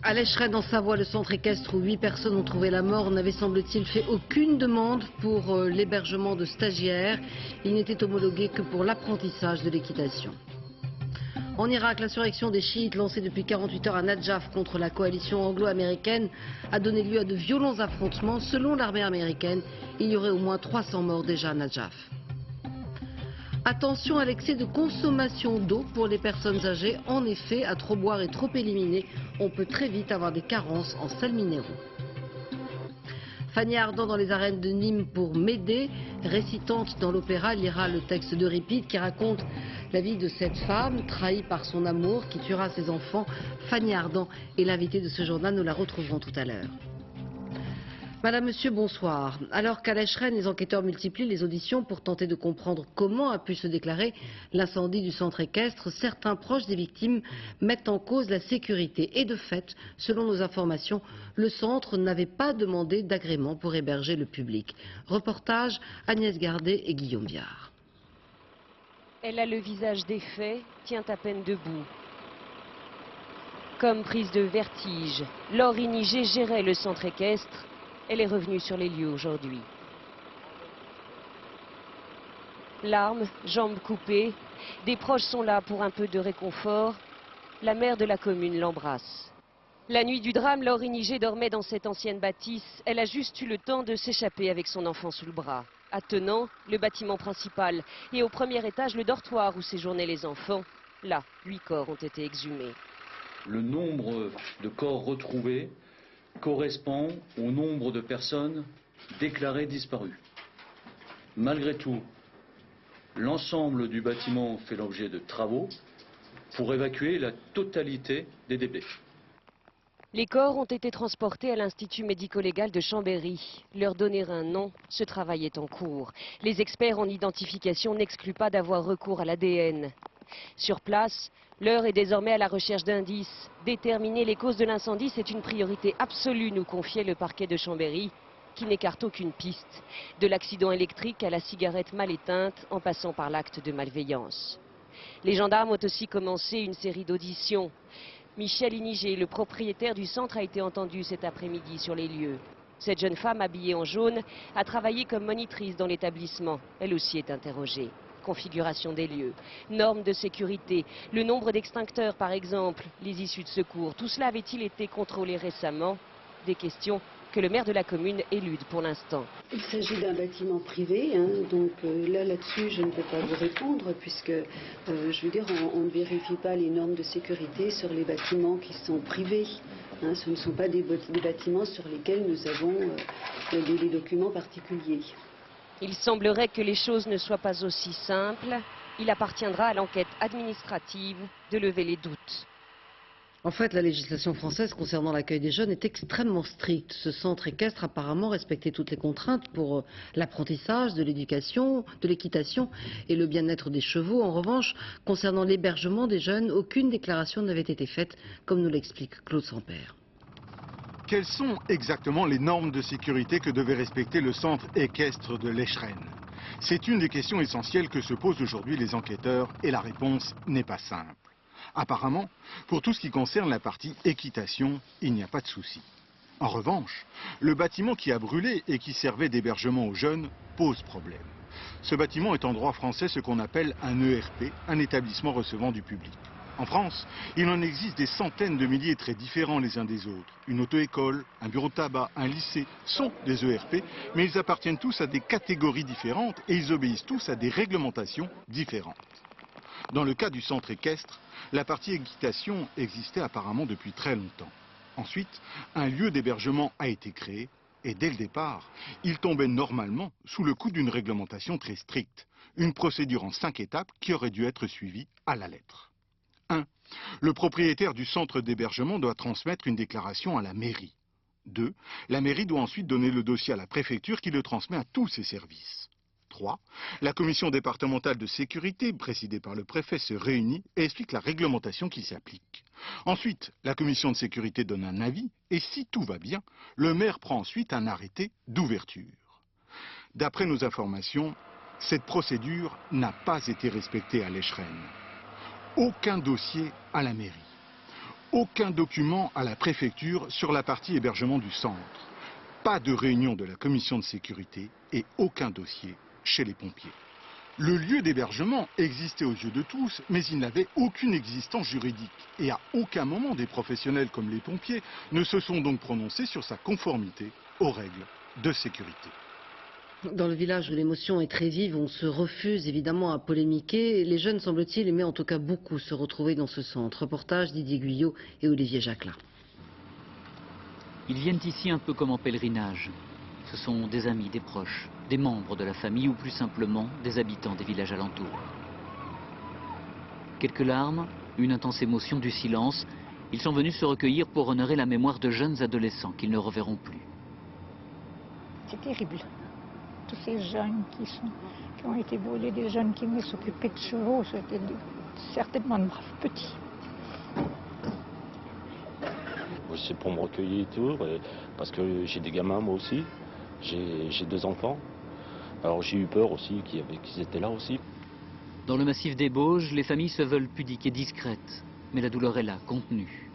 À l'Eschred, en Savoie, le centre équestre où 8 personnes ont trouvé la mort n'avait, semble-t-il, fait aucune demande pour l'hébergement de stagiaires. Il n'était homologué que pour l'apprentissage de l'équitation. En Irak, l'insurrection des chiites lancée depuis 48 heures à Nadjaf contre la coalition anglo-américaine a donné lieu à de violents affrontements. Selon l'armée américaine, il y aurait au moins 300 morts déjà à Nadjaf. Attention à l'excès de consommation d'eau pour les personnes âgées. En effet, à trop boire et trop éliminer, on peut très vite avoir des carences en sels minéraux. Fanny Ardant dans les arènes de Nîmes pour Médée, récitante dans l'opéra, lira le texte d'Euripide qui raconte la vie de cette femme trahie par son amour qui tuera ses enfants. Fanny Ardant est l'invitée de ce journal, nous la retrouverons tout à l'heure. Madame, Monsieur, bonsoir. Alors qu'à l'Eschred, les enquêteurs multiplient les auditions pour tenter de comprendre comment a pu se déclarer l'incendie du centre équestre, certains proches des victimes mettent en cause la sécurité. Et de fait, selon nos informations, le centre n'avait pas demandé d'agrément pour héberger le public. Reportage Agnès Gardet et Guillaume Biard. Elle a le visage défait, tient à peine debout. Comme prise de vertige, Laure Inigé gérait le centre équestre. Elle est revenue sur les lieux aujourd'hui. Larmes, jambes coupées, des proches sont là pour un peu de réconfort. La maire de la commune l'embrasse. La nuit du drame, Laure Inigé dormait dans cette ancienne bâtisse. Elle a juste eu le temps de s'échapper avec son enfant sous le bras. Attenant, le bâtiment principal et au premier étage, le dortoir où séjournaient les enfants. Là, 8 corps ont été exhumés. Le nombre de corps retrouvés correspond au nombre de personnes déclarées disparues. Malgré tout, l'ensemble du bâtiment fait l'objet de travaux pour évacuer la totalité des débris. Les corps ont été transportés à l'Institut médico-légal de Chambéry. Leur donner un nom, ce travail est en cours. Les experts en identification n'excluent pas d'avoir recours à l'ADN. Sur place, l'heure est désormais à la recherche d'indices. Déterminer les causes de l'incendie, c'est une priorité absolue, nous confiait le parquet de Chambéry, qui n'écarte aucune piste. De l'accident électrique à la cigarette mal éteinte, en passant par l'acte de malveillance. Les gendarmes ont aussi commencé une série d'auditions. Michel Inigé, le propriétaire du centre, a été entendu cet après-midi sur les lieux. Cette jeune femme habillée en jaune a travaillé comme monitrice dans l'établissement. Elle aussi est interrogée. Configuration des lieux, normes de sécurité, le nombre d'extincteurs par exemple, les issues de secours, tout cela avait-il été contrôlé récemment? Des questions que le maire de la commune élude pour l'instant. Il s'agit d'un bâtiment privé, donc là-dessus je ne peux pas vous répondre puisque je veux dire on ne vérifie pas les normes de sécurité sur les bâtiments qui sont privés. Ce ne sont pas des bâtiments sur lesquels nous avons des documents particuliers. Il semblerait que les choses ne soient pas aussi simples. Il appartiendra à l'enquête administrative de lever les doutes. En fait, la législation française concernant l'accueil des jeunes est extrêmement stricte. Ce centre équestre apparemment respectait toutes les contraintes pour l'apprentissage, de l'éducation, de l'équitation et le bien-être des chevaux. En revanche, concernant l'hébergement des jeunes, aucune déclaration n'avait été faite, comme nous l'explique Claude Sampère. Quelles sont exactement les normes de sécurité que devait respecter le centre équestre de l'Eschred? C'est une des questions essentielles que se posent aujourd'hui les enquêteurs et la réponse n'est pas simple. Apparemment, pour tout ce qui concerne la partie équitation, il n'y a pas de souci. En revanche, le bâtiment qui a brûlé et qui servait d'hébergement aux jeunes pose problème. Ce bâtiment est en droit français ce qu'on appelle un ERP, un établissement recevant du public. En France, il en existe des centaines de milliers très différents les uns des autres. Une auto-école, un bureau de tabac, un lycée sont des ERP, mais ils appartiennent tous à des catégories différentes et ils obéissent tous à des réglementations différentes. Dans le cas du centre équestre, la partie équitation existait apparemment depuis très longtemps. Ensuite, un lieu d'hébergement a été créé et dès le départ, il tombait normalement sous le coup d'une réglementation très stricte, une procédure en 5 étapes qui aurait dû être suivie à la lettre. 1. Le propriétaire du centre d'hébergement doit transmettre une déclaration à la mairie. 2. La mairie doit ensuite donner le dossier à la préfecture qui le transmet à tous ses services. 3. La commission départementale de sécurité, présidée par le préfet, se réunit et explique la réglementation qui s'applique. Ensuite, la commission de sécurité donne un avis et si tout va bien, le maire prend ensuite un arrêté d'ouverture. D'après nos informations, cette procédure n'a pas été respectée à l'Eschred. Aucun dossier à la mairie. Aucun document à la préfecture sur la partie hébergement du centre. Pas de réunion de la commission de sécurité et aucun dossier chez les pompiers. Le lieu d'hébergement existait aux yeux de tous, mais il n'avait aucune existence juridique. Et à aucun moment des professionnels comme les pompiers ne se sont donc prononcés sur sa conformité aux règles de sécurité. Dans le village où l'émotion est très vive, on se refuse évidemment à polémiquer. Les jeunes, semble-t-il, aimaient en tout cas beaucoup se retrouver dans ce centre. Reportage Didier Guyot et Olivier Jacquelin. Ils viennent ici un peu comme en pèlerinage. Ce sont des amis, des proches, des membres de la famille ou plus simplement des habitants des villages alentours. Quelques larmes, une intense émotion, du silence. Ils sont venus se recueillir pour honorer la mémoire de jeunes adolescents qu'ils ne reverront plus. C'est terrible. Tous ces jeunes qui ont été brûlés, des jeunes qui venaient s'occuper de chevaux, c'était certainement de braves petits. C'est pour me recueillir et tout, parce que j'ai des gamins moi aussi, j'ai 2 enfants. Alors j'ai eu peur aussi qu'ils étaient là aussi. Dans le massif des Bauges, les familles se veulent pudiques et discrètes, mais la douleur est là, contenue.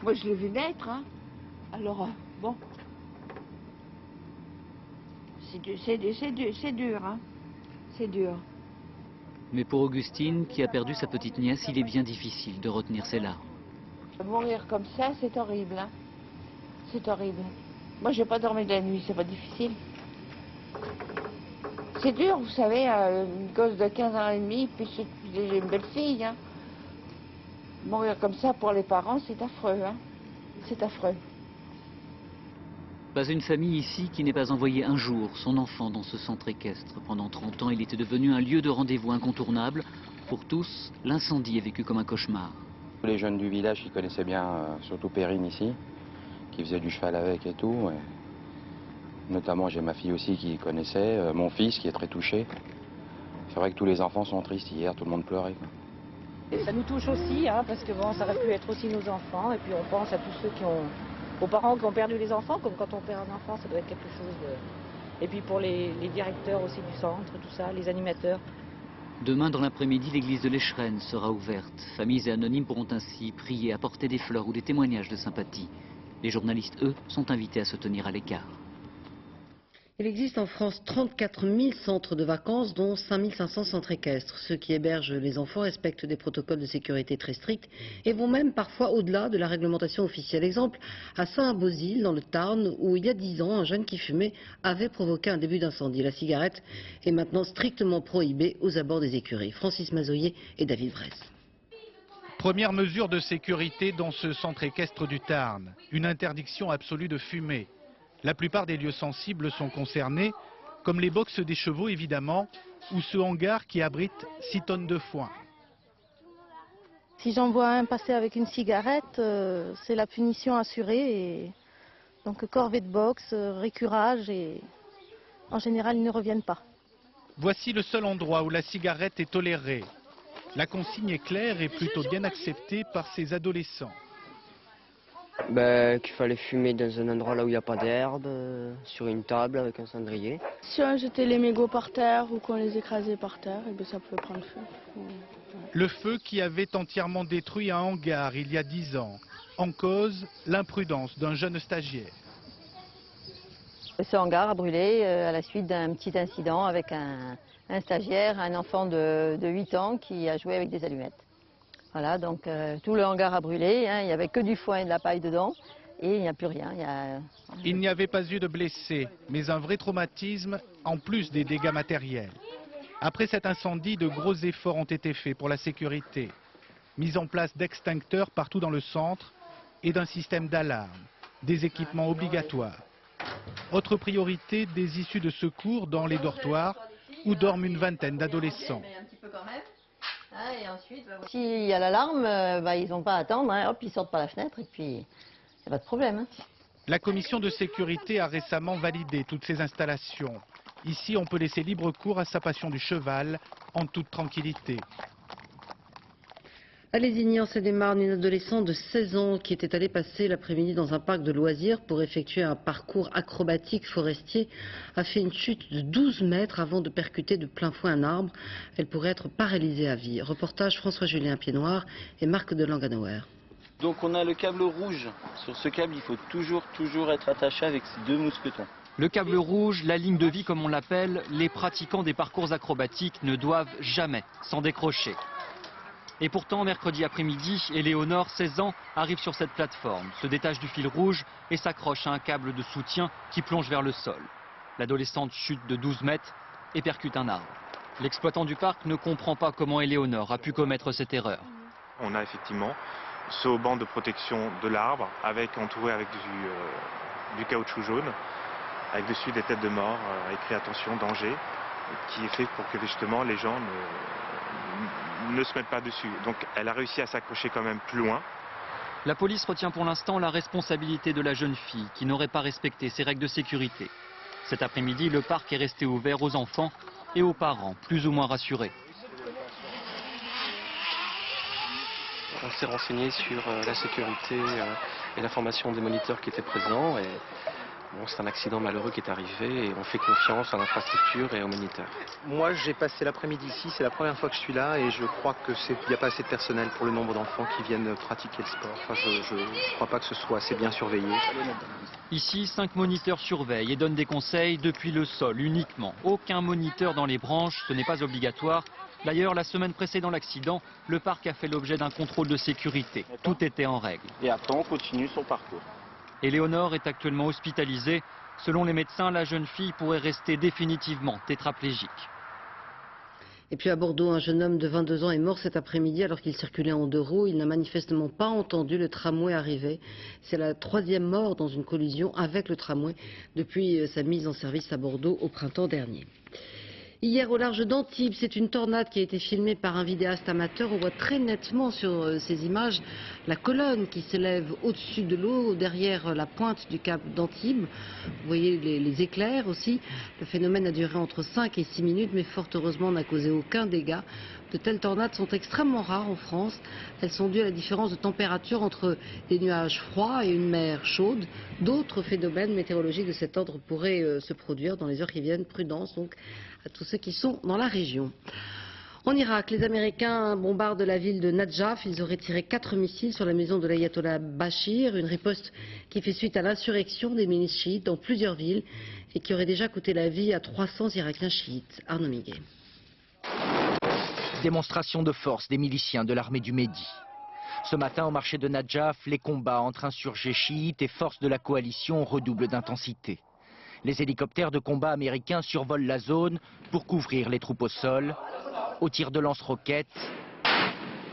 Moi je l'ai vu naître, hein. Alors bon. C'est dur, hein. C'est dur. Mais pour Augustine, qui a perdu sa petite nièce, il est bien difficile de retenir ses larmes. Mourir comme ça, c'est horrible, hein. C'est horrible. Moi, j'ai pas dormi de la nuit, c'est pas difficile. C'est dur, vous savez, une gosse de 15 ans et demi, puis j'ai une belle fille, hein. Mourir comme ça pour les parents, c'est affreux, hein. C'est affreux. Pas une famille ici qui n'ait pas envoyé un jour son enfant dans ce centre équestre. Pendant 30 ans, il était devenu un lieu de rendez-vous incontournable. Pour tous, l'incendie est vécu comme un cauchemar. Les jeunes du village qui connaissaient bien, surtout Perrine ici, qui faisait du cheval avec et tout. Et notamment, j'ai ma fille aussi qui connaissait, mon fils qui est très touché. C'est vrai que tous les enfants sont tristes. Hier, tout le monde pleurait, quoi. Et ça nous touche aussi, hein, parce que bon, ça aurait pu être aussi nos enfants. Et puis on pense à tous ceux aux parents qui ont perdu les enfants, comme quand on perd un enfant, ça doit être quelque chose de... Et puis pour les directeurs aussi du centre, tout ça, les animateurs. Demain, dans l'après-midi, l'église de l'Échrennes sera ouverte. Familles et anonymes pourront ainsi prier, apporter des fleurs ou des témoignages de sympathie. Les journalistes, eux, sont invités à se tenir à l'écart. Il existe en France 34 000 centres de vacances, dont 5 500 centres équestres. Ceux qui hébergent les enfants respectent des protocoles de sécurité très stricts et vont même parfois au-delà de la réglementation officielle. Exemple, à Saint-Bosile, dans le Tarn, où il y a 10 ans, un jeune qui fumait avait provoqué un début d'incendie. La cigarette est maintenant strictement prohibée aux abords des écuries. Francis Mazoyer et David Bress. Première mesure de sécurité dans ce centre équestre du Tarn, une interdiction absolue de fumer. La plupart des lieux sensibles sont concernés, comme les boxes des chevaux évidemment, ou ce hangar qui abrite 6 tonnes de foin. Si j'en vois un passer avec une cigarette, c'est la punition assurée. Et donc corvée de boxe, récurage et en général ils ne reviennent pas. Voici le seul endroit où la cigarette est tolérée. La consigne est claire et plutôt bien acceptée par ces adolescents. Qu'il fallait fumer dans un endroit là où il n'y a pas d'herbe, sur une table avec un cendrier. Si on jetait les mégots par terre ou qu'on les écrasait par terre, et bien ça pouvait prendre feu. Le feu qui avait entièrement détruit un hangar il y a 10 ans. En cause, l'imprudence d'un jeune stagiaire. Ce hangar a brûlé à la suite d'un petit incident avec un stagiaire, un enfant de 8 ans qui a joué avec des allumettes. Voilà, donc tout le hangar a brûlé, hein, il n'y avait que du foin et de la paille dedans, et il n'y a plus rien. Il n'y avait pas eu de blessés, mais un vrai traumatisme en plus des dégâts matériels. Après cet incendie, de gros efforts ont été faits pour la sécurité. Mise en place d'extincteurs partout dans le centre et d'un système d'alarme, des équipements obligatoires. Autre priorité, des issues de secours dans les dortoirs où dorment une vingtaine d'adolescents. S'il y a l'alarme, ils n'ont pas à attendre, hein, hop, ils sortent par la fenêtre et puis il n'y a pas de problème. Hein. La commission de sécurité a récemment validé toutes ces installations. Ici, on peut laisser libre cours à sa passion du cheval en toute tranquillité. À Lézigny, en Seine-et-Marne, une adolescente de 16 ans qui était allée passer l'après-midi dans un parc de loisirs pour effectuer un parcours acrobatique forestier a fait une chute de 12 mètres avant de percuter de plein fouet un arbre. Elle pourrait être paralysée à vie. Reportage François-Julien Piednoir et Marc de Langanauer. Donc on a le câble rouge. Sur ce câble, il faut toujours être attaché avec ces 2 mousquetons. Le câble rouge, la ligne de vie comme on l'appelle, les pratiquants des parcours acrobatiques ne doivent jamais s'en décrocher. Et pourtant, mercredi après-midi, Éléonore, 16 ans, arrive sur cette plateforme, se détache du fil rouge et s'accroche à un câble de soutien qui plonge vers le sol. L'adolescente chute de 12 mètres et percute un arbre. L'exploitant du parc ne comprend pas comment Éléonore a pu commettre cette erreur. On a effectivement ce haut-banc de protection de l'arbre, entouré avec du caoutchouc jaune, avec dessus des têtes de mort, écrit attention, danger, qui est fait pour que justement les gens ne se mettent pas dessus. Donc elle a réussi à s'accrocher quand même plus loin. La police retient pour l'instant la responsabilité de la jeune fille qui n'aurait pas respecté ses règles de sécurité. Cet après-midi, le parc est resté ouvert aux enfants et aux parents, plus ou moins rassurés. On s'est renseigné sur la sécurité et l'information des moniteurs qui étaient présents. Et bon, c'est un accident malheureux qui est arrivé et on fait confiance à l'infrastructure et aux moniteurs. Moi, j'ai passé l'après-midi ici, c'est la première fois que je suis là et je crois qu'il n'y a pas assez de personnel pour le nombre d'enfants qui viennent pratiquer le sport. Enfin, je ne crois pas que ce soit assez bien surveillé. Ici, 5 moniteurs surveillent et donnent des conseils depuis le sol uniquement. Aucun moniteur dans les branches, ce n'est pas obligatoire. D'ailleurs, la semaine précédant l'accident, le parc a fait l'objet d'un contrôle de sécurité. Tout était en règle. Et après, on continue son parcours. Éléonore est actuellement hospitalisée. Selon les médecins, la jeune fille pourrait rester définitivement tétraplégique. Et puis à Bordeaux, un jeune homme de 22 ans est mort cet après-midi alors qu'il circulait en 2 roues. Il n'a manifestement pas entendu le tramway arriver. C'est la 3e mort dans une collision avec le tramway depuis sa mise en service à Bordeaux au printemps dernier. Hier au large d'Antibes, c'est une tornade qui a été filmée par un vidéaste amateur. On voit très nettement sur ces images la colonne qui s'élève au-dessus de l'eau, derrière la pointe du cap d'Antibes. Vous voyez les éclairs aussi. Le phénomène a duré entre 5 et 6 minutes, mais fort heureusement n'a causé aucun dégât. De telles tornades sont extrêmement rares en France. Elles sont dues à la différence de température entre des nuages froids et une mer chaude. D'autres phénomènes météorologiques de cet ordre pourraient se produire dans les heures qui viennent. Prudence donc à tous ceux qui sont dans la région. En Irak, les Américains bombardent la ville de Nadjaf. Ils auraient tiré 4 missiles sur la maison de l'ayatollah Bachir, une riposte qui fait suite à l'insurrection des milices chiites dans plusieurs villes et qui aurait déjà coûté la vie à 300 Irakiens chiites. Arnaud Miguet. Démonstration de force des miliciens de l'armée du Mehdi. Ce matin, au marché de Nadjaf, les combats entre insurgés chiites et forces de la coalition redoublent d'intensité. Les hélicoptères de combat américains survolent la zone pour couvrir les troupes au sol. Au tir de lance-roquettes,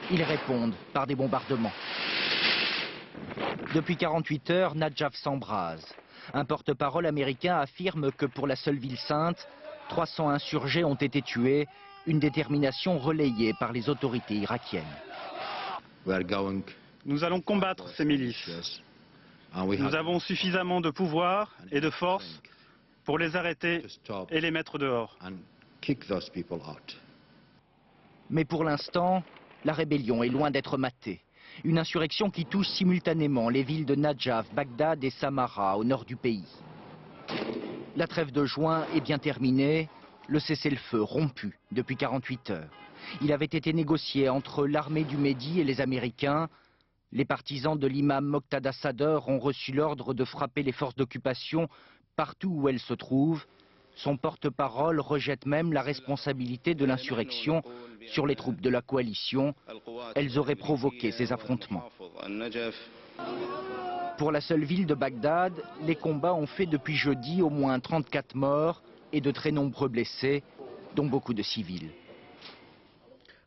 ils répondent par des bombardements. Depuis 48 heures, Nadjaf s'embrase. Un porte-parole américain affirme que pour la seule ville sainte, 300 insurgés ont été tués, une détermination relayée par les autorités irakiennes. Nous allons combattre ces milices. Nous avons suffisamment de pouvoir et de force pour les arrêter et les mettre dehors. Mais pour l'instant, la rébellion est loin d'être matée. Une insurrection qui touche simultanément les villes de Nadjaf, Bagdad et Samara au nord du pays. La trêve de juin est bien terminée, le cessez-le-feu rompu depuis 48 heures. Il avait été négocié entre l'armée du Mehdi et les Américains. Les partisans de l'imam Moqtada Sadr ont reçu l'ordre de frapper les forces d'occupation partout où elles se trouvent. Son porte-parole rejette même la responsabilité de l'insurrection sur les troupes de la coalition. Elles auraient provoqué ces affrontements. Pour la seule ville de Bagdad, les combats ont fait depuis jeudi au moins 34 morts et de très nombreux blessés, dont beaucoup de civils.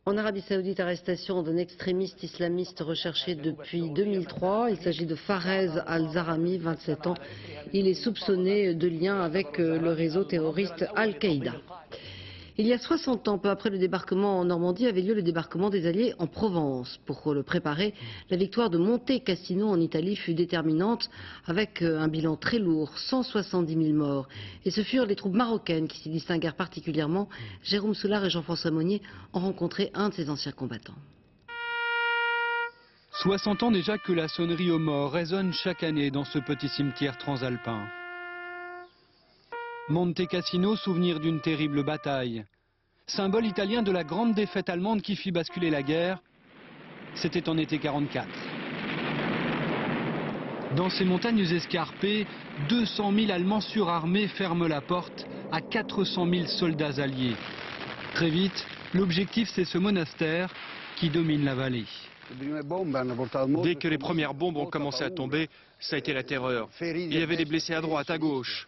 En Arabie Saoudite, arrestation d'un extrémiste islamiste recherché depuis 2003. Il s'agit de Farez Al-Zarami, 27 ans. Il est soupçonné de lien avec le réseau terroriste Al-Qaïda. Il y a 60 ans, peu après le débarquement en Normandie, avait lieu le débarquement des Alliés en Provence. Pour le préparer, la victoire de Monte Cassino en Italie fut déterminante, avec un bilan très lourd, 170 000 morts. Et ce furent les troupes marocaines qui s'y distinguèrent particulièrement. Jérôme Soulard et Jean-François Monnier ont rencontré un de ces anciens combattants. 60 ans déjà que la sonnerie aux morts résonne chaque année dans ce petit cimetière transalpin. Monte Cassino, souvenir d'une terrible bataille. Symbole italien de la grande défaite allemande qui fit basculer la guerre. C'était en été 44. Dans ces montagnes escarpées, 200 000 Allemands surarmés ferment la porte à 400 000 soldats alliés. Très vite, l'objectif c'est ce monastère qui domine la vallée. Dès que les premières bombes ont commencé à tomber, ça a été la terreur. Il y avait des blessés à droite, à gauche.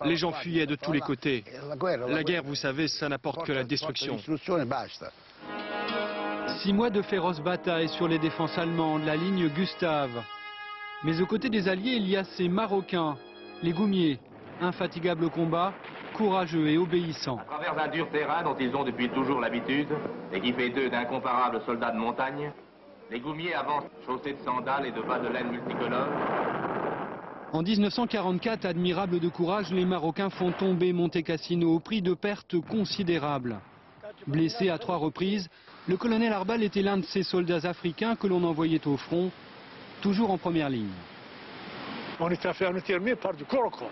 Les gens fuyaient de tous les côtés. La guerre, vous savez, ça n'apporte que la destruction. 6 mois de féroces batailles sur les défenses allemandes, la ligne Gustave. Mais aux côtés des Alliés, il y a ces Marocains, les Goumiers, infatigables au combat, courageux et obéissants. À travers un dur terrain dont ils ont depuis toujours l'habitude, et qui fait d'eux d'incomparables soldats de montagne, les Goumiers avancent chaussés de sandales et de bas de laine multicolores. En 1944, admirables de courage, les Marocains font tomber Monte Cassino au prix de pertes considérables. Blessé à 3 reprises, le colonel Arbal était l'un de ces soldats africains que l'on envoyait au front, toujours en première ligne. On était armé par du corps au corps.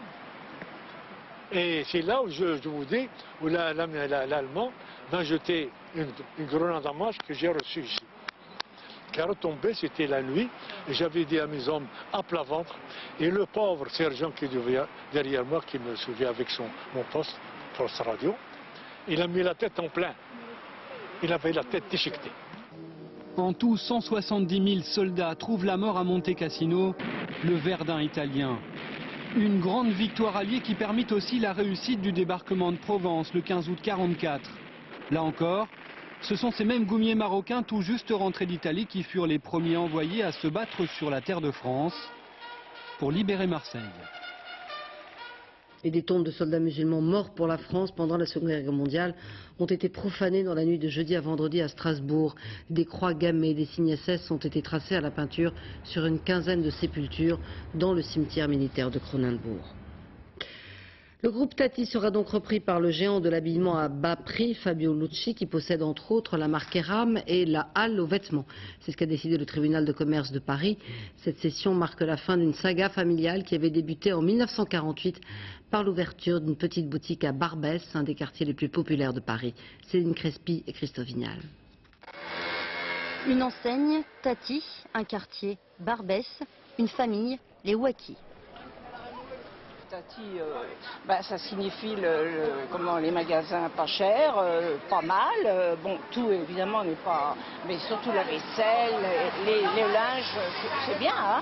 Et c'est là où je vous dis, où l'Allemand m'a jeté une grenade en marche que j'ai reçue ici. Qui a retombé, c'était la nuit, et j'avais dit à mes hommes à plat ventre, et le pauvre sergent qui était derrière moi, qui me suivait avec mon poste radio, il a mis la tête en plein. Il avait la tête déchiquetée. En tout, 170 000 soldats trouvent la mort à Monte Cassino, le Verdun italien. Une grande victoire alliée qui permit aussi la réussite du débarquement de Provence le 15 août 1944. Là encore, ce sont ces mêmes Goumiers marocains tout juste rentrés d'Italie qui furent les premiers envoyés à se battre sur la terre de France pour libérer Marseille. Et des tombes de soldats musulmans morts pour la France pendant la Seconde Guerre mondiale ont été profanées dans la nuit de jeudi à vendredi à Strasbourg. Des croix gammées, des signes SS ont été tracés à la peinture sur une quinzaine de sépultures dans le cimetière militaire de Cronenbourg. Le groupe Tati sera donc repris par le géant de l'habillement à bas prix, Fabio Lucci, qui possède entre autres la marque Eram et la halle aux vêtements. C'est ce qu'a décidé le tribunal de commerce de Paris. Cette cession marque la fin d'une saga familiale qui avait débuté en 1948 par l'ouverture d'une petite boutique à Barbès, un des quartiers les plus populaires de Paris. Céline Crespi et Christophe Vignal. Une enseigne, Tati, un quartier, Barbès, une famille, les Waki. Tati, ça signifie les magasins pas chers, pas mal. Bon, tout évidemment n'est pas... Mais surtout la vaisselle, les linges, c'est bien, hein.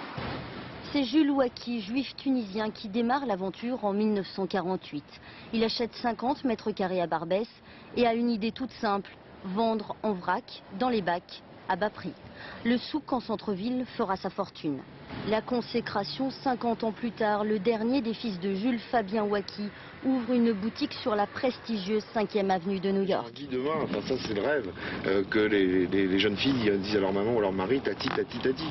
C'est Jules Waki, juif tunisien, qui démarre l'aventure en 1948. Il achète 50 mètres carrés à Barbès et a une idée toute simple, vendre en vrac, dans les bacs, à bas prix. Le souk en centre-ville fera sa fortune. La consécration, 50 ans plus tard, le dernier des fils de Jules, Fabien Waki, ouvre une boutique sur la prestigieuse 5e avenue de New York. Je dis demain, enfin ça c'est le rêve, que les jeunes filles disent à leur maman ou à leur mari, tati, tati, tati.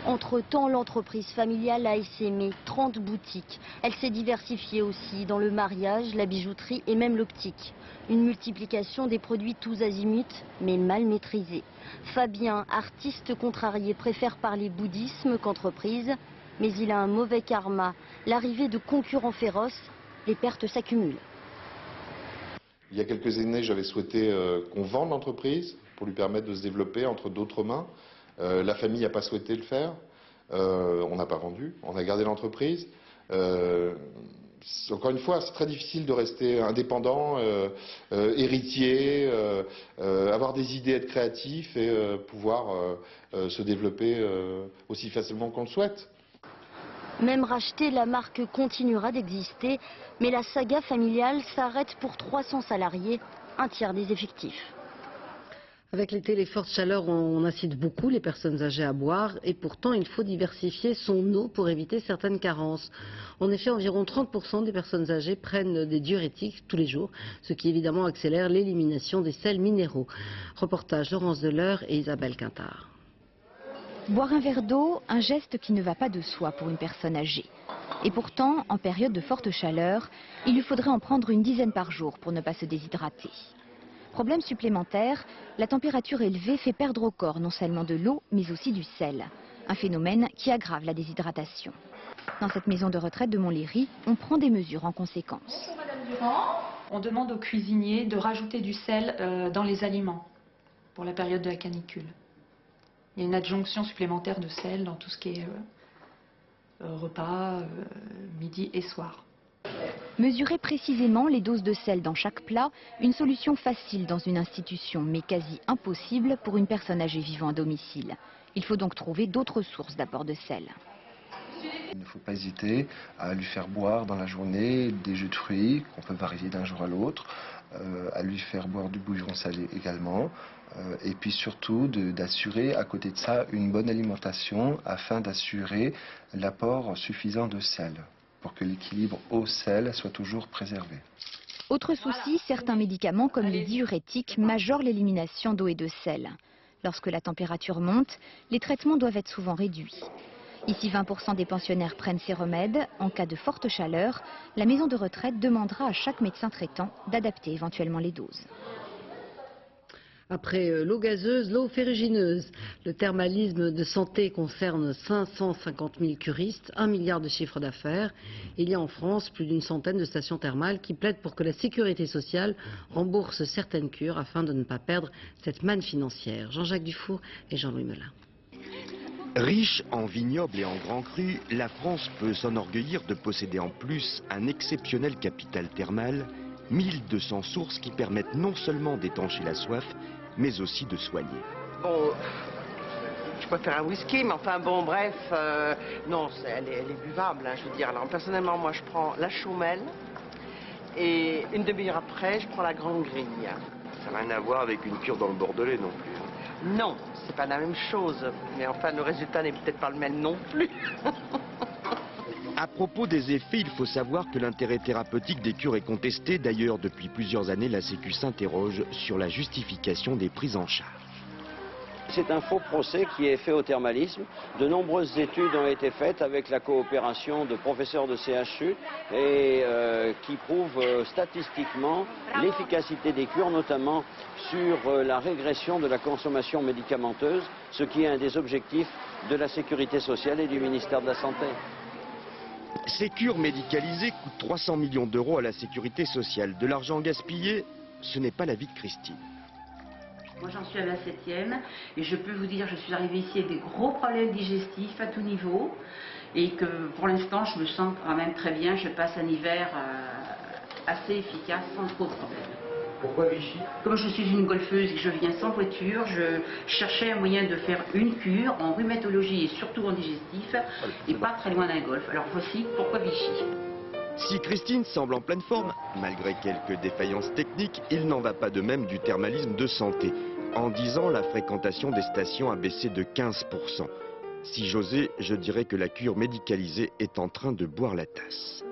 Entre-temps, l'entreprise familiale a essaimé 30 boutiques. Elle s'est diversifiée aussi dans le mariage, la bijouterie et même l'optique. Une multiplication des produits tous azimuts, mais mal maîtrisés. Fabien, artiste contrarié, préfère parler bouddhisme qu'entreprise, mais il a un mauvais karma. L'arrivée de concurrents féroces, les pertes s'accumulent. Il y a quelques années, j'avais souhaité qu'on vende l'entreprise pour lui permettre de se développer entre d'autres mains. La famille n'a pas souhaité le faire, on n'a pas vendu, on a gardé l'entreprise. Encore une fois, c'est très difficile de rester indépendant, héritier, avoir des idées, être créatif et pouvoir se développer aussi facilement qu'on le souhaite. Même rachetée, la marque continuera d'exister, mais la saga familiale s'arrête pour 300 salariés, un tiers des effectifs. Avec l'été, les fortes chaleurs, on incite beaucoup les personnes âgées à boire et pourtant il faut diversifier son eau pour éviter certaines carences. En effet, environ 30% des personnes âgées prennent des diurétiques tous les jours, ce qui évidemment accélère l'élimination des sels minéraux. Reportage Laurence Deleur et Isabelle Quintard. Boire un verre d'eau, un geste qui ne va pas de soi pour une personne âgée. Et pourtant, en période de forte chaleur, il lui faudrait en prendre une dizaine par jour pour ne pas se déshydrater. Problème supplémentaire, la température élevée fait perdre au corps non seulement de l'eau, mais aussi du sel. Un phénomène qui aggrave la déshydratation. Dans cette maison de retraite de Montlhéry, on prend des mesures en conséquence. On demande aux cuisiniers de rajouter du sel dans les aliments pour la période de la canicule. Il y a une adjonction supplémentaire de sel dans tout ce qui est repas, midi et soir. Mesurer précisément les doses de sel dans chaque plat, une solution facile dans une institution, mais quasi impossible pour une personne âgée vivant à domicile. Il faut donc trouver d'autres sources d'apport de sel. Il ne faut pas hésiter à lui faire boire dans la journée des jus de fruits qu'on peut varier d'un jour à l'autre, à lui faire boire du bouillon salé également, et puis surtout d'assurer à côté de ça une bonne alimentation afin d'assurer l'apport suffisant de sel, pour que l'équilibre eau-sel soit toujours préservé. Autre souci, certains médicaments comme les diurétiques majorent l'élimination d'eau et de sel. Lorsque la température monte, les traitements doivent être souvent réduits. Ici, 20% des pensionnaires prennent ces remèdes. En cas de forte chaleur, la maison de retraite demandera à chaque médecin traitant d'adapter éventuellement les doses. Après l'eau gazeuse, l'eau ferrugineuse. Le thermalisme de santé concerne 550 000 curistes, 1 milliard de chiffre d'affaires. Il y a en France plus d'une centaine de stations thermales qui plaident pour que la sécurité sociale rembourse certaines cures afin de ne pas perdre cette manne financière. Jean-Jacques Dufour et Jean-Louis Melin. Riche en vignobles et en grands crus, la France peut s'enorgueillir de posséder en plus un exceptionnel capital thermal, 1200 sources qui permettent non seulement d'étancher la soif, mais aussi de soigner. Bon, je préfère un whisky, mais enfin bon, bref, non, elle est buvable, hein, je veux dire. Alors personnellement, moi je prends la Chaumel et une demi-heure après, je prends la Grande Grille. Ça n'a rien à voir avec une cure dans le Bordelais non plus. Non, c'est pas la même chose, mais enfin le résultat n'est peut-être pas le même non plus. À propos des effets, il faut savoir que l'intérêt thérapeutique des cures est contesté. D'ailleurs, depuis plusieurs années, la Sécu s'interroge sur la justification des prises en charge. C'est un faux procès qui est fait au thermalisme. De nombreuses études ont été faites avec la coopération de professeurs de CHU et qui prouvent statistiquement l'efficacité des cures, notamment sur la régression de la consommation médicamenteuse, ce qui est un des objectifs de la sécurité sociale et du ministère de la Santé. Ces cures médicalisées coûtent 300 millions d'euros à la sécurité sociale. De l'argent gaspillé, ce n'est pas la vie de Christine. Moi j'en suis à la 7e et je peux vous dire je suis arrivée ici avec des gros problèmes digestifs à tout niveau et que pour l'instant je me sens quand même très bien, je passe un hiver assez efficace sans trop de problèmes. Pourquoi Vichy? Comme je suis une golfeuse et que je viens sans voiture, je cherchais un moyen de faire une cure en rhumatologie et surtout en digestif et pas très loin d'un golf. Alors voici pourquoi Vichy. Si Christine semble en pleine forme, malgré quelques défaillances techniques, il n'en va pas de même du thermalisme de santé. En 10 ans, la fréquentation des stations a baissé de 15%. Si j'osais, je dirais que la cure médicalisée est en train de boire la tasse.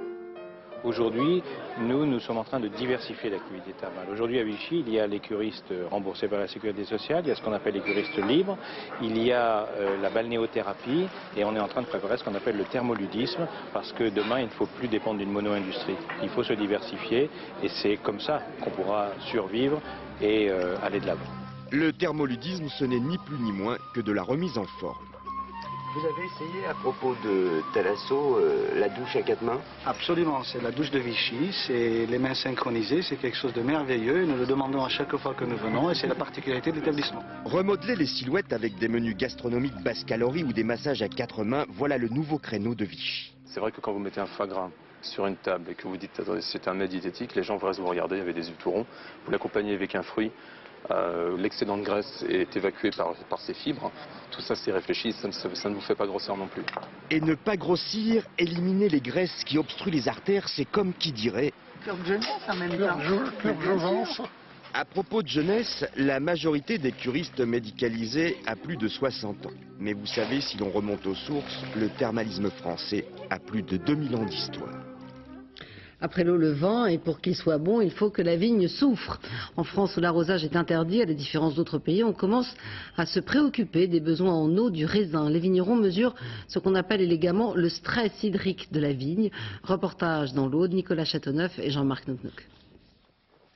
Aujourd'hui, nous sommes en train de diversifier l'activité thermale. Aujourd'hui, à Vichy, il y a les curistes remboursés par la sécurité sociale, il y a ce qu'on appelle les curistes libres, il y a la balnéothérapie, et on est en train de préparer ce qu'on appelle le thermoludisme, parce que demain, il ne faut plus dépendre d'une mono-industrie. Il faut se diversifier, et c'est comme ça qu'on pourra survivre et aller de l'avant. Le thermoludisme, ce n'est ni plus ni moins que de la remise en forme. Vous avez essayé à propos de Thalasso la douche à 4 mains? Absolument, c'est la douche de Vichy, c'est les mains synchronisées, c'est quelque chose de merveilleux, nous le demandons à chaque fois que nous venons et c'est la particularité de l'établissement. Remodeler les silhouettes avec des menus gastronomiques basse calories ou des massages à 4 mains, voilà le nouveau créneau de Vichy. C'est vrai que quand vous mettez un foie gras sur une table et que vous dites attendez c'est un mets diététique, les gens vont vous regarder, il y avait des yeux tout ronds, vous l'accompagnez avec un fruit. L'excédent de graisse est évacué par ces fibres. Tout ça c'est réfléchi, ça ne vous fait pas grossir non plus. Et ne pas grossir, éliminer les graisses qui obstruent les artères, c'est comme qui dirait... Cure de jeunesse en même temps. Cure de jeunesse. À propos de jeunesse, la majorité des curistes médicalisés a plus de 60 ans. Mais vous savez, si l'on remonte aux sources, le thermalisme français a plus de 2000 ans d'histoire. Après l'eau, le vent, et pour qu'il soit bon, il faut que la vigne souffre. En France, où l'arrosage est interdit, à la différence d'autres pays, on commence à se préoccuper des besoins en eau du raisin. Les vignerons mesurent ce qu'on appelle élégamment le stress hydrique de la vigne. Reportage dans l'Aude, Nicolas Châteauneuf et Jean-Marc Nouknouk.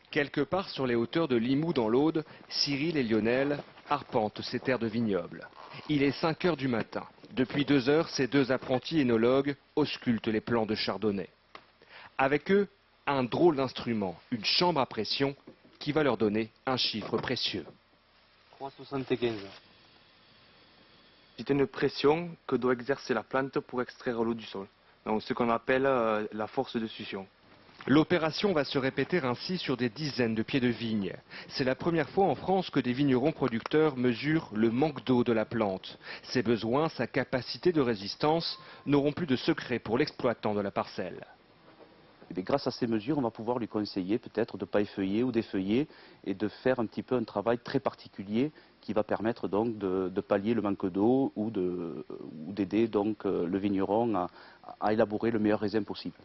Quelque part sur les hauteurs de Limoux dans l'Aude, Cyril et Lionel arpentent ces terres de vignobles. Il est 5 heures du matin. Depuis 2 heures, ces deux apprentis énologues auscultent les plants de chardonnay. Avec eux, un drôle d'instrument, une chambre à pression qui va leur donner un chiffre précieux. 3,75. C'est une pression que doit exercer la plante pour extraire l'eau du sol. Donc ce qu'on appelle la force de succion. L'opération va se répéter ainsi sur des dizaines de pieds de vigne. C'est la première fois en France que des vignerons producteurs mesurent le manque d'eau de la plante. Ses besoins, sa capacité de résistance n'auront plus de secret pour l'exploitant de la parcelle. Et grâce à ces mesures, on va pouvoir lui conseiller peut-être de ne pas effeuiller ou d'effeuiller et de faire un petit peu un travail très particulier qui va permettre donc de pallier le manque d'eau ou d'aider donc le vigneron à élaborer le meilleur raisin possible.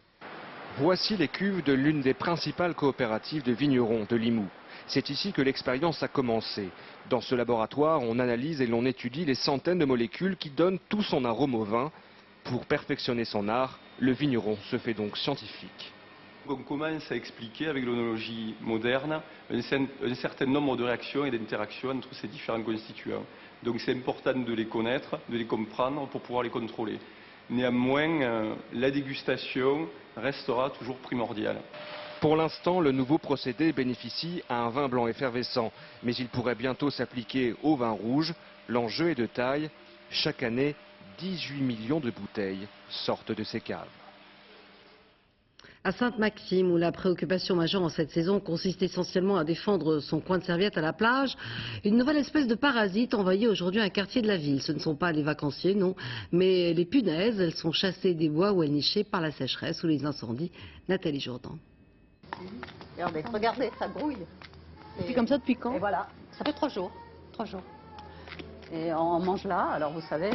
Voici les cuves de l'une des principales coopératives de vignerons de Limoux. C'est ici que l'expérience a commencé. Dans ce laboratoire, on analyse et l'on étudie les centaines de molécules qui donnent tout son arôme au vin. Pour perfectionner son art, le vigneron se fait donc scientifique. On commence à expliquer avec l'onologie moderne un certain nombre de réactions et d'interactions entre ces différents constituants. Donc c'est important de les connaître, de les comprendre pour pouvoir les contrôler. Néanmoins, la dégustation restera toujours primordiale. Pour l'instant, le nouveau procédé bénéficie à un vin blanc effervescent, mais il pourrait bientôt s'appliquer au vin rouge. L'enjeu est de taille. Chaque année, 18 millions de bouteilles sortent de ces caves. À Sainte-Maxime, où la préoccupation majeure en cette saison consiste essentiellement à défendre son coin de serviette à la plage, une nouvelle espèce de parasite envahit aujourd'hui un quartier de la ville. Ce ne sont pas les vacanciers, non, mais les punaises. Elles sont chassées des bois où elles nichaient par la sécheresse ou les incendies. Nathalie Jourdan. Regardez, ça grouille. C'est comme ça depuis quand? Et voilà, ça fait 3 jours. 3 jours. Et on mange là, alors vous savez...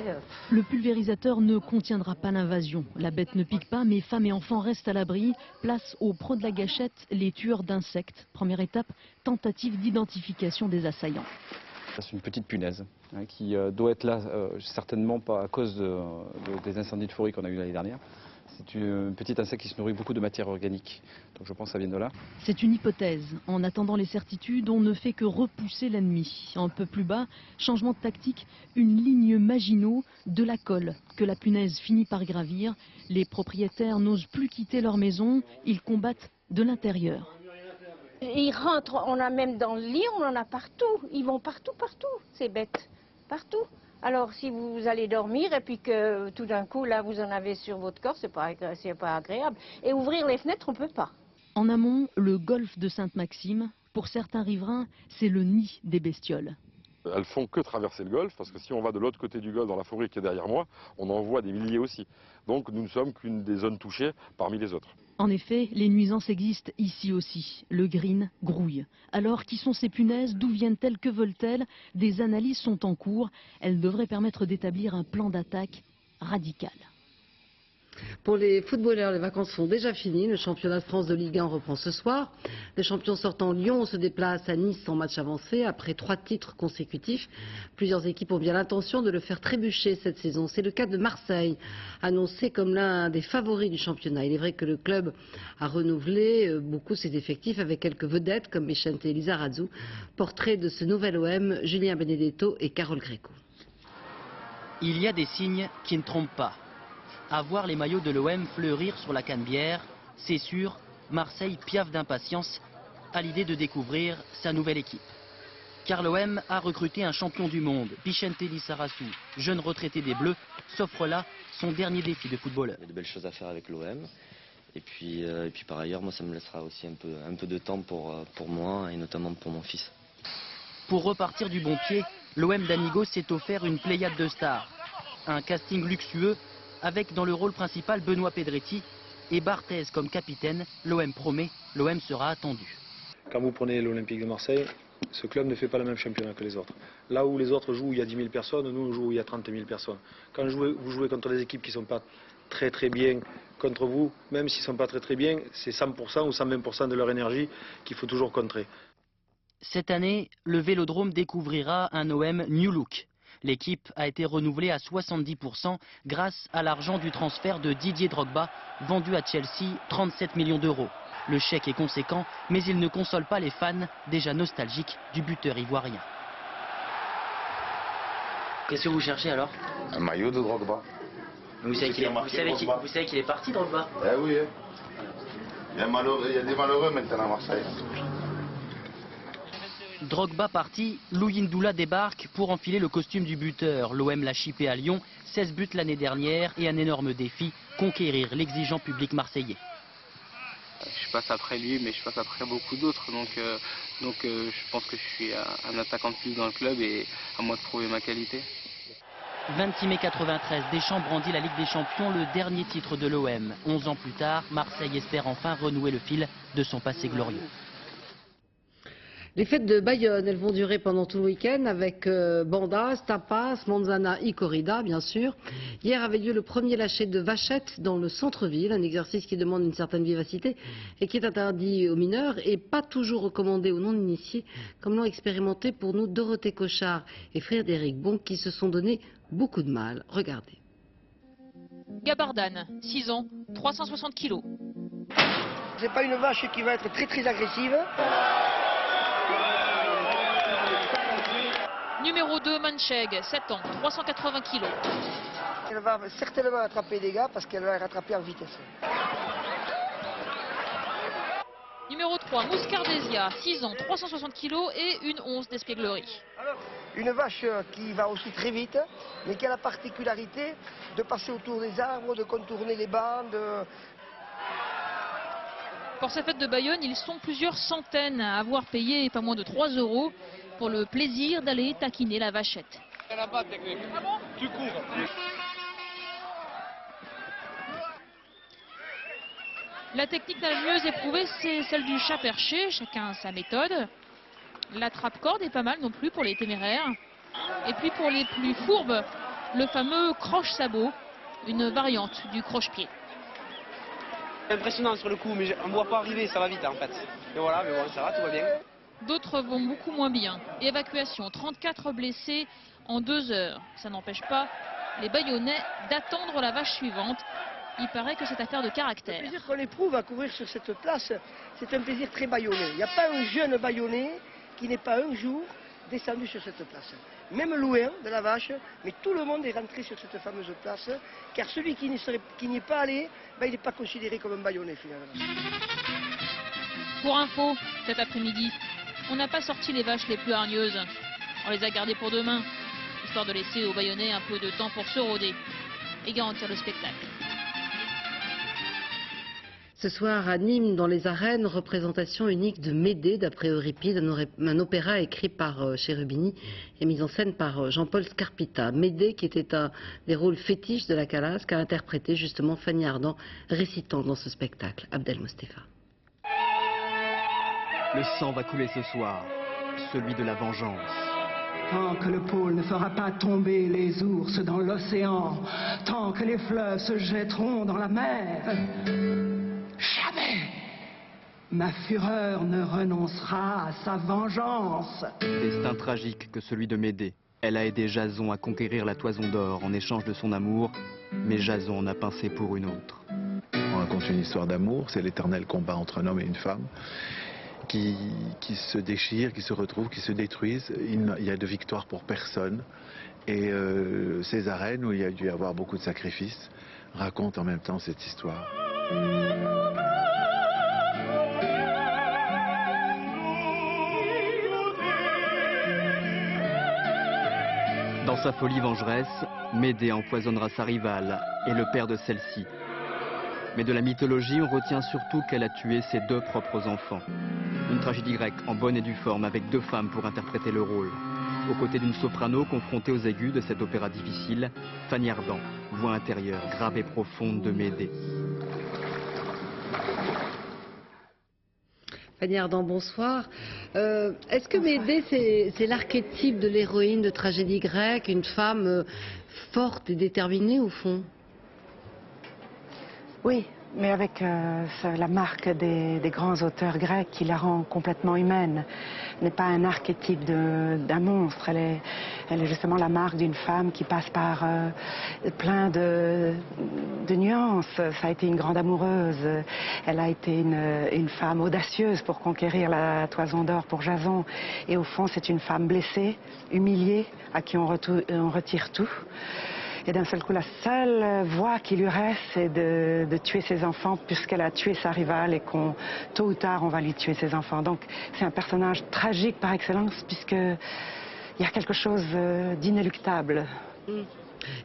Le pulvérisateur ne contiendra pas l'invasion. La bête ne pique pas, mais femmes et enfants restent à l'abri. Place au pro de la gâchette, les tueurs d'insectes. Première étape, tentative d'identification des assaillants. C'est une petite punaise qui doit être là, certainement pas à cause des incendies de forêt qu'on a eu l'année dernière. C'est un petit insecte qui se nourrit beaucoup de matière organique, donc je pense que ça vient de là. C'est une hypothèse. En attendant les certitudes, on ne fait que repousser l'ennemi. Un peu plus bas, changement de tactique, une ligne Maginot de la colle que la punaise finit par gravir. Les propriétaires n'osent plus quitter leur maison, ils combattent de l'intérieur. Ils rentrent, on a même dans le lit, on en a partout. Ils vont partout, ces bêtes, partout. Alors si vous allez dormir et puis que tout d'un coup là vous en avez sur votre corps, c'est pas agréable. Et ouvrir les fenêtres, on peut pas. En amont, le golfe de Sainte-Maxime, pour certains riverains, c'est le nid des bestioles. Elles font que traverser le golfe, parce que si on va de l'autre côté du golfe, dans la forêt qui est derrière moi, on en voit des milliers aussi. Donc nous ne sommes qu'une des zones touchées parmi les autres. En effet, les nuisances existent ici aussi. Le green grouille. Alors, qui sont ces punaises? D'où viennent-elles? Que veulent-elles? Des analyses sont en cours. Elles devraient permettre d'établir un plan d'attaque radical. Pour les footballeurs, les vacances sont déjà finies. Le championnat de France de Ligue 1 reprend ce soir. Les champions sortant Lyon se déplacent à Nice en match avancé après 3 titres consécutifs. Plusieurs équipes ont bien l'intention de le faire trébucher cette saison. C'est le cas de Marseille, annoncé comme l'un des favoris du championnat. Il est vrai que le club a renouvelé beaucoup ses effectifs avec quelques vedettes comme Vicente Lizarazu. Portrait de ce nouvel OM, Julien Benedetto et Carole Greco. Il y a des signes qui ne trompent pas. À voir les maillots de l'OM fleurir sur la Canebière, c'est sûr, Marseille piaffe d'impatience à l'idée de découvrir sa nouvelle équipe. Car l'OM a recruté un champion du monde, Vicente Lizarazu, jeune retraité des Bleus, s'offre là son dernier défi de footballeur. Il y a de belles choses à faire avec l'OM. Et puis par ailleurs, moi ça me laissera aussi un peu de temps pour moi et notamment pour mon fils. Pour repartir du bon pied, l'OM d'Amigo s'est offert une pléiade de stars. Un casting luxueux avec dans le rôle principal Benoît Pedretti et Barthez comme capitaine. L'OM promet, l'OM sera attendu. Quand vous prenez l'Olympique de Marseille, ce club ne fait pas le même championnat que les autres. Là où les autres jouent où il y a 10 000 personnes, nous on joue où il y a 30 000 personnes. Quand vous jouez contre des équipes qui ne sont pas très bien contre vous, même s'ils ne sont pas très bien, c'est 100% ou 120% de leur énergie qu'il faut toujours contrer. Cette année, le Vélodrome découvrira un OM New Look. L'équipe a été renouvelée à 70% grâce à l'argent du transfert de Didier Drogba, vendu à Chelsea 37 millions d'euros. Le chèque est conséquent, mais il ne console pas les fans déjà nostalgiques du buteur ivoirien. Qu'est-ce que vous cherchez alors? Un maillot de Drogba. Vous savez qu'il est parti, Drogba? Eh oui. Il y a des malheureux maintenant à Marseille. Drogba parti, Louis Ndoula débarque pour enfiler le costume du buteur. L'OM l'a chippé à Lyon, 16 buts l'année dernière et un énorme défi, conquérir l'exigeant public marseillais. Je passe après lui, mais je passe après beaucoup d'autres. Donc je pense que je suis un attaquant de plus dans le club et à moi de prouver ma qualité. 26 mai 93, Deschamps brandit la Ligue des Champions, le dernier titre de l'OM. 11 ans plus tard, Marseille espère enfin renouer le fil de son passé glorieux. Les fêtes de Bayonne, elles vont durer pendant tout le week-end avec bandas, tapas, manzana y corrida, bien sûr. Hier avait lieu le premier lâcher de vachettes dans le centre-ville, un exercice qui demande une certaine vivacité et qui est interdit aux mineurs et pas toujours recommandé aux non-initiés, comme l'ont expérimenté pour nous Dorothée Cochard et Frédéric Bon, qui se sont donné beaucoup de mal. Regardez. Gabardane, 6 ans, 360 kilos. C'est pas une vache qui va être très agressive. Numéro 2, Mancheg, 7 ans, 380 kilos. Elle va certainement attraper des gars parce qu'elle va rattraper en vitesse. Numéro 3, Mouskardésia, 6 ans, 360 kilos et une once d'espièglerie. Une vache qui va aussi très vite, mais qui a la particularité de passer autour des arbres, de contourner les bancs. Pour ces fêtes de Bayonne, ils sont plusieurs centaines à avoir payé pas moins de 3 € pour le plaisir d'aller taquiner la vachette. Tu cours. La technique la mieux éprouvée, c'est celle du chat perché, chacun sa méthode. L'attrape-corde est pas mal non plus pour les téméraires. Et puis pour les plus fourbes, le fameux croche-sabot, une variante du croche-pied. Impressionnant sur le coup, mais on ne voit pas arriver, ça va vite en fait. Et voilà, mais bon, ça va, tout va bien. D'autres vont beaucoup moins bien. Évacuation, 34 blessés en 2 heures. Ça n'empêche pas les Bayonnais d'attendre la vache suivante. Il paraît que c'est affaire de caractère. Le plaisir qu'on éprouve à courir sur cette place, c'est un plaisir très bayonnais. Il n'y a pas un jeune Bayonnais qui n'est pas un jour descendu sur cette place. Même loin de la vache, mais tout le monde est rentré sur cette fameuse place, car celui qui n'y est pas allé, ben, il n'est pas considéré comme un Bayonnais finalement. Pour info, cet après-midi, on n'a pas sorti les vaches les plus hargneuses. On les a gardées pour demain, histoire de laisser aux Bayonnais un peu de temps pour se rôder et garantir le spectacle. Ce soir à Nîmes, dans les arènes, représentation unique de Médée, d'après Euripide, un opéra écrit par Cherubini et mis en scène par Jean-Paul Scarpita. Médée, qui était un des rôles fétiches de la Calasque, a interprété justement Fanny Ardant, récitant dans ce spectacle. Abdel Mostefa. Le sang va couler ce soir, celui de la vengeance. Tant que le pôle ne fera pas tomber les ours dans l'océan, tant que les fleuves se jetteront dans la mer, jamais ma fureur ne renoncera à sa vengeance. Destin tragique que celui de Médée. Elle a aidé Jason à conquérir la Toison d'Or en échange de son amour, mais Jason en a pincé pour une autre. On raconte une histoire d'amour, c'est l'éternel combat entre un homme et une femme qui se déchirent, qui se retrouvent, qui se détruisent. Il y a de victoire pour personne. Et ces arènes où il y a dû y avoir beaucoup de sacrifices racontent en même temps cette histoire. Dans sa folie vengeresse, Médée empoisonnera sa rivale et le père de celle-ci. Mais de la mythologie, on retient surtout qu'elle a tué ses 2 propres enfants. Une tragédie grecque en bonne et due forme avec 2 femmes pour interpréter le rôle. Aux côtés d'une soprano confrontée aux aigus de cet opéra difficile, Fanny Ardant, voix intérieure, grave et profonde de Médée. Fanny Ardant, bonsoir. Est-ce que Médée, c'est l'archétype de l'héroïne de tragédie grecque, une femme forte et déterminée au fond? Oui, mais avec la marque des grands auteurs grecs qui la rend complètement humaine. Elle n'est pas un archétype d'un monstre, elle est justement la marque d'une femme qui passe par plein de nuances. Ça a été une grande amoureuse, elle a été une femme audacieuse pour conquérir la Toison d'Or pour Jason. Et au fond, c'est une femme blessée, humiliée, à qui on retire tout. Et d'un seul coup, la seule voie qui lui reste, c'est de tuer ses enfants, puisqu'elle a tué sa rivale et qu'on, tôt ou tard, on va lui tuer ses enfants. Donc c'est un personnage tragique par excellence, puisqu'il y a quelque chose d'inéluctable.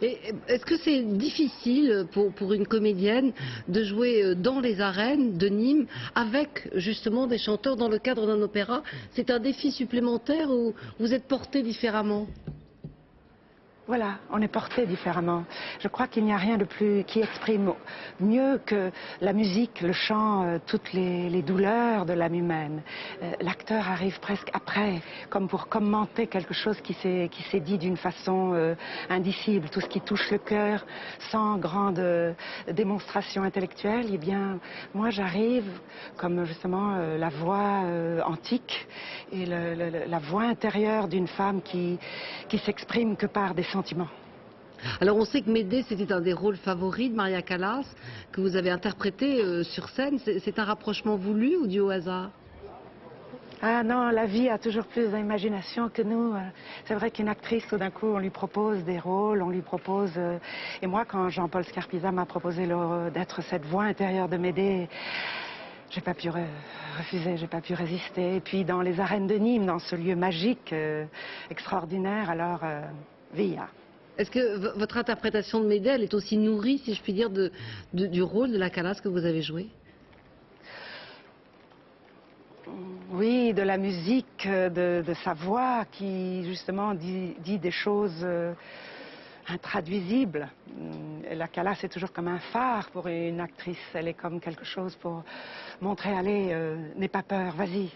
Et est-ce que c'est difficile pour une comédienne de jouer dans les arènes de Nîmes avec justement des chanteurs dans le cadre d'un opéra? C'est un défi supplémentaire ou vous êtes porté différemment? Voilà, on est porté différemment. Je crois qu'il n'y a rien de plus qui exprime mieux que la musique, le chant, toutes les douleurs de l'âme humaine. L'acteur arrive presque après, comme pour commenter quelque chose qui s'est dit d'une façon indicible, tout ce qui touche le cœur, sans grande démonstration intellectuelle. Eh bien, moi j'arrive comme justement la voix antique et la voix intérieure d'une femme qui s'exprime que par des sentiments. Alors on sait que Médée, c'était un des rôles favoris de Maria Callas, que vous avez interprété sur scène. C'est un rapprochement voulu ou dû au hasard? Ah non, la vie a toujours plus d'imagination que nous. C'est vrai qu'une actrice, tout d'un coup, on lui propose des rôles, on lui propose... Et moi, quand Jean-Paul Scarpisa m'a proposé d'être cette voix intérieure de Médée, j'ai pas pu refuser, j'ai pas pu résister. Et puis dans les arènes de Nîmes, dans ce lieu magique, extraordinaire, alors via. Est-ce que votre interprétation de Médée, elle est aussi nourrie, si je puis dire, du rôle de la Callas que vous avez joué? Oui, de la musique, de sa voix qui justement dit des choses intraduisibles. La Callas est toujours comme un phare pour une actrice, elle est comme quelque chose pour montrer, allez, n'aie pas peur, vas-y.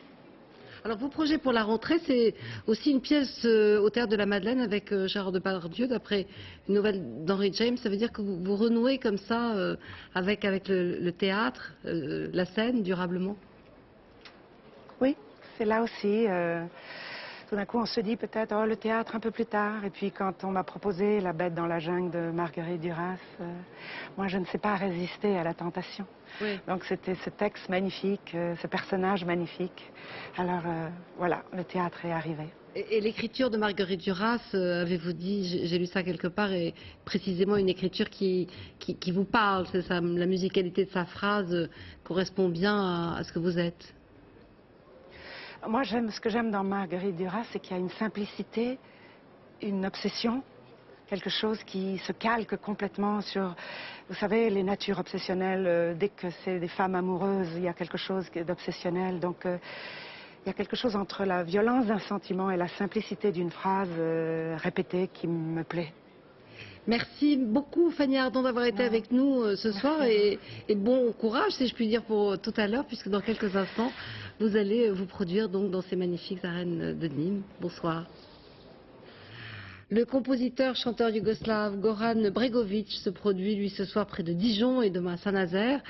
Alors vos projets pour la rentrée, c'est aussi une pièce au Théâtre de la Madeleine avec Gérard Depardieu, d'après une nouvelle d'Henry James. Ça veut dire que vous renouez comme ça avec le théâtre, la scène, durablement? Oui, c'est là aussi. Tout d'un coup, on se dit peut-être, oh, le théâtre un peu plus tard. Et puis quand on m'a proposé La Bête dans la jungle de Marguerite Duras, moi je ne sais pas résister à la tentation. Oui. Donc c'était ce texte magnifique, ce personnage magnifique. Alors voilà, le théâtre est arrivé. Et l'écriture de Marguerite Duras, avez-vous dit, j'ai lu ça quelque part, est précisément une écriture qui vous parle, c'est ça, la musicalité de sa phrase correspond bien à ce que vous êtes? Moi, ce que j'aime dans Marguerite Duras, c'est qu'il y a une simplicité, une obsession, quelque chose qui se calque complètement sur, vous savez, les natures obsessionnelles. Dès que c'est des femmes amoureuses, il y a quelque chose d'obsessionnel. Donc, il y a quelque chose entre la violence d'un sentiment et la simplicité d'une phrase répétée qui me plaît. Merci beaucoup Fanny Ardant d'avoir été avec nous ce soir et bon courage, si je puis dire, pour tout à l'heure, puisque dans quelques instants, vous allez vous produire donc dans ces magnifiques arènes de Nîmes. Bonsoir. Le compositeur, chanteur yougoslave Goran Bregović se produit lui ce soir près de Dijon et demain à Saint-Nazaire.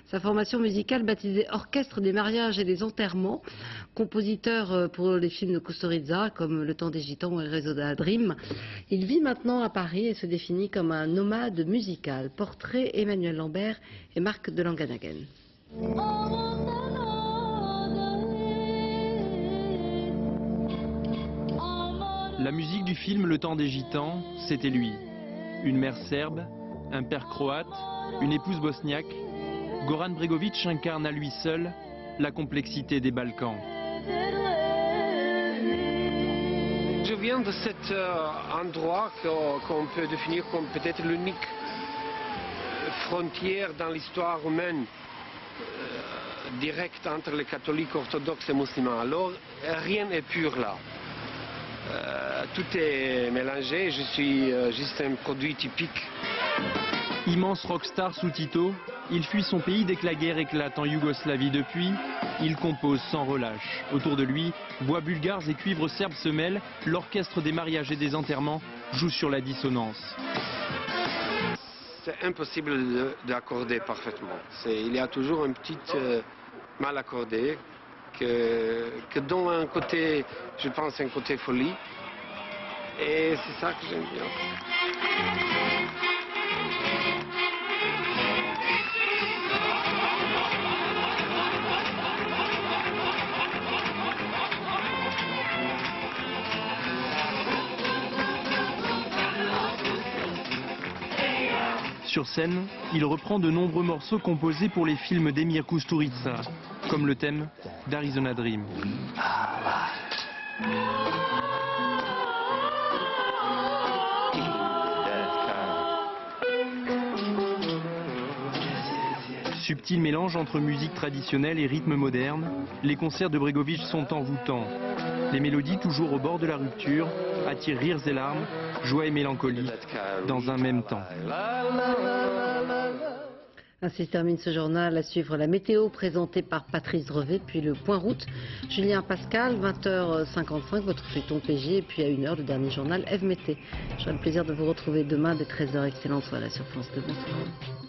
Sa formation musicale baptisée Orchestre des mariages et des enterrements, compositeur pour les films de Kusturica comme Le Temps des Gitans et Réseau Dream. Il vit maintenant à Paris et se définit comme un nomade musical. Portrait Emmanuel Lambert et Marc de Langenhagen. La musique du film Le Temps des Gitans, c'était lui. Une mère serbe, un père croate, une épouse bosniaque. Goran Bregović incarne à lui seul la complexité des Balkans. Je viens de cet endroit qu'on peut définir comme peut-être l'unique frontière dans l'histoire humaine directe entre les catholiques orthodoxes et musulmans. Alors rien n'est pur là. Tout est mélangé, je suis juste un produit typique. Immense rockstar sous Tito, il fuit son pays dès que la guerre éclate en Yougoslavie. Depuis, il compose sans relâche. Autour de lui, voix bulgares et cuivres serbes se mêlent, l'orchestre des mariages et des enterrements joue sur la dissonance. C'est impossible d'accorder parfaitement. Il y a toujours un petit mal accordé. Que dans un côté, je pense, un côté folie. Et c'est ça que j'aime bien. sur scène, il reprend de nombreux morceaux composés pour les films d'Emir Kusturica, comme le thème d'Arizona Dream. Subtil mélange entre musique traditionnelle et rythme moderne, les concerts de Bregović sont envoûtants. Les mélodies, toujours au bord de la rupture, attirent rires et larmes, joie et mélancolie, dans un même temps. Ainsi se termine ce journal. À suivre la météo présentée par Patrice Drevet, puis le point route. Julien Pascal, 20h55, votre feuilleton PG, et puis à 1h, le dernier journal Eve Mété. J'aurai le plaisir de vous retrouver demain dès 13h. Excellente soirée sur France 2. Bonsoir.